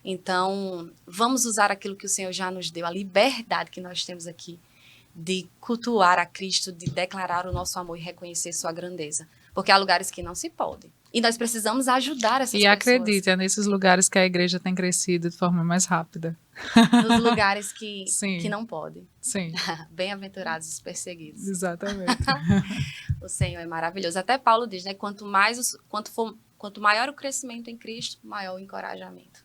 Então, vamos usar aquilo que o Senhor já nos deu, a liberdade que nós temos aqui de cultuar a Cristo, de declarar o nosso amor e reconhecer sua grandeza. Porque há lugares que não se pode. E nós precisamos ajudar essas pessoas. E acredite, é nesses lugares que a igreja tem crescido de forma mais rápida. Nos lugares que não podem. Sim. Bem-aventurados os perseguidos. Exatamente. O Senhor é maravilhoso. Até Paulo diz, né? Quanto maior o crescimento em Cristo, maior o encorajamento.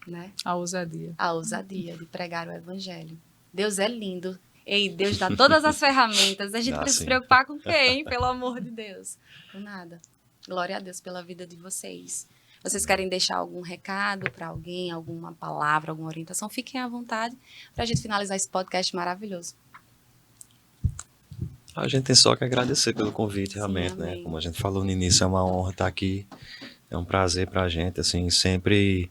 Né? A ousadia de pregar o evangelho. Deus é lindo. Ei, Deus dá todas as ferramentas. A gente precisa se preocupar com quem? Pelo amor de Deus. Com nada. Glória a Deus pela vida de vocês. Vocês querem deixar algum recado para alguém, alguma palavra, alguma orientação? Fiquem à vontade para a gente finalizar esse podcast maravilhoso. A gente tem só que agradecer pelo convite, realmente, né? Como a gente falou no início, é uma honra estar aqui. É um prazer para a gente, assim, sempre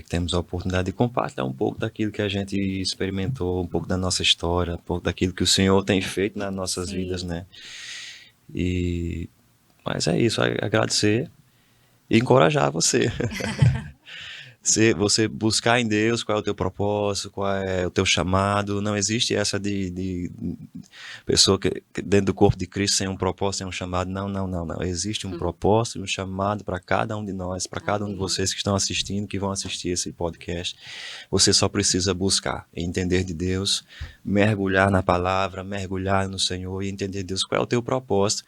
temos a oportunidade de compartilhar um pouco daquilo que a gente experimentou, um pouco da nossa história, um pouco daquilo que o Senhor tem feito nas nossas vidas, né? Mas é isso, agradecer e encorajar você. Você buscar em Deus qual é o teu propósito, qual é o teu chamado. Não existe essa de pessoa que dentro do corpo de Cristo sem um propósito, sem um chamado. Não, não, não, não. Existe um propósito, um chamado para cada um de nós, para cada um de vocês que estão assistindo, que vão assistir esse podcast. Você só precisa buscar, entender de Deus, mergulhar na palavra, mergulhar no Senhor e entender de Deus qual é o teu propósito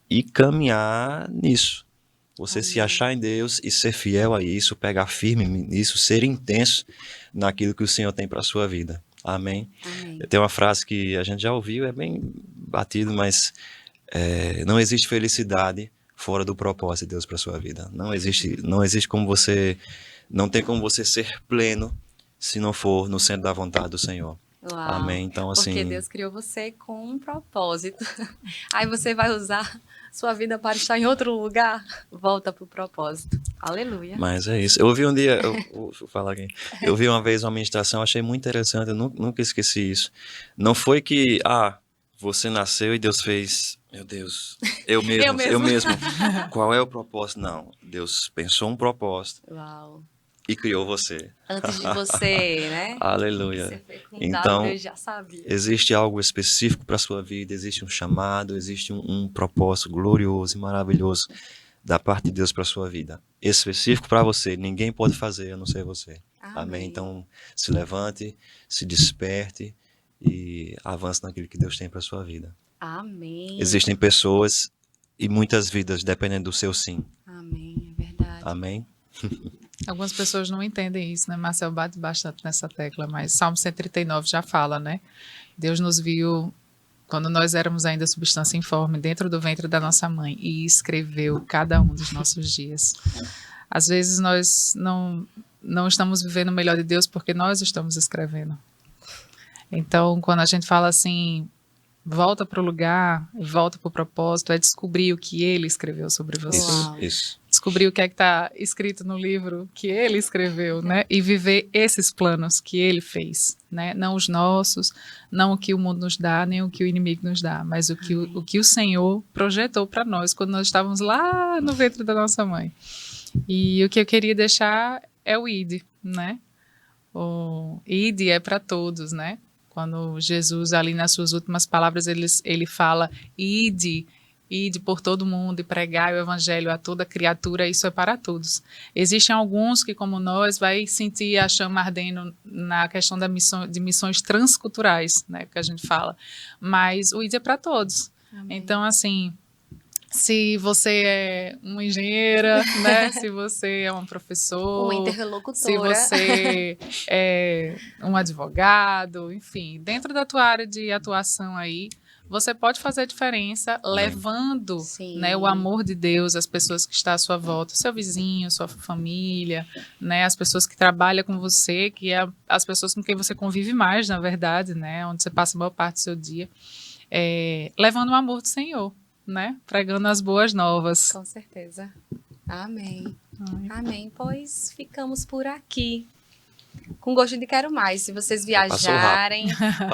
e caminhar nisso. Você se achar em Deus e ser fiel a isso, pegar firme nisso, ser intenso naquilo que o Senhor tem para a sua vida. Amém? Amém. Tem uma frase que a gente já ouviu, é bem batido, mas não existe felicidade fora do propósito de Deus para a sua vida. Não existe como você, não tem como você ser pleno se não for no centro da vontade do Senhor. Uau. Amém? Então, assim, Porque Deus criou você com um propósito. Aí você vai usar sua vida para estar em outro lugar, volta para o propósito. Aleluia. Mas é isso. Eu ouvi um dia, vou falar aqui. Eu vi uma vez uma ministração, achei muito interessante, eu nunca esqueci isso. Não foi que, você nasceu e Deus fez, meu Deus, eu mesmo. Qual é o propósito? Não, Deus pensou um propósito. Uau. E criou você. Antes de você, né? Aleluia. Ser fecundado, Então, Deus já sabia. existe algo específico para a sua vida, existe um chamado, existe um propósito glorioso e maravilhoso da parte de Deus para a sua vida. Específico para você, ninguém pode fazer a não ser você. Amém? Então, se levante, se desperte e avance naquilo que Deus tem para a sua vida. Amém. Existem pessoas e muitas vidas dependendo do seu sim. Amém, é verdade. Amém? Algumas pessoas não entendem isso, né? Marcel bate bastante nessa tecla, mas Salmo 139 já fala, né? Deus nos viu quando nós éramos ainda substância informe dentro do ventre da nossa mãe e escreveu cada um dos nossos dias. Às vezes nós não estamos vivendo o melhor de Deus porque nós estamos escrevendo. Então, quando a gente fala assim, volta para o lugar, volta para o propósito, é descobrir o que Ele escreveu sobre você. Isso. Descobrir o que é que está escrito no livro que Ele escreveu, né? E viver esses planos que Ele fez, né? Não os nossos, não o que o mundo nos dá, nem o que o inimigo nos dá, mas o que o Senhor projetou para nós quando nós estávamos lá no ventre da nossa mãe. E o que eu queria deixar é o ID, né? O ID é para todos, né? Quando Jesus, ali nas suas últimas palavras, ele fala, ide por todo mundo e pregai o evangelho a toda criatura, isso é para todos. Existem alguns que, como nós, vai sentir a chama ardendo na questão de missões transculturais, né, que a gente fala, mas o ide é para todos. Amém. Então, assim, se você é uma engenheira, né? Se você é um professor, uma interlocutora, se você é um advogado, enfim, dentro da tua área de atuação aí, você pode fazer a diferença levando, né, o amor de Deus às pessoas que estão à sua volta, seu vizinho, sua família, né, as pessoas que trabalham com você, que é as pessoas com quem você convive mais, na verdade, né, onde você passa a maior parte do seu dia, levando o amor do Senhor, né, pregando as boas novas. Com certeza. Amém. Amém. Pois ficamos por aqui. Com gosto de quero mais. Se vocês viajarem,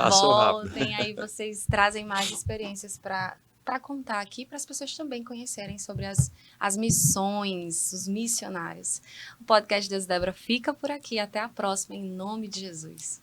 voltem, aí vocês trazem mais experiências para contar aqui, para as pessoas também conhecerem sobre as missões, os missionários. O podcast Deus e Débora fica por aqui. Até a próxima, em nome de Jesus.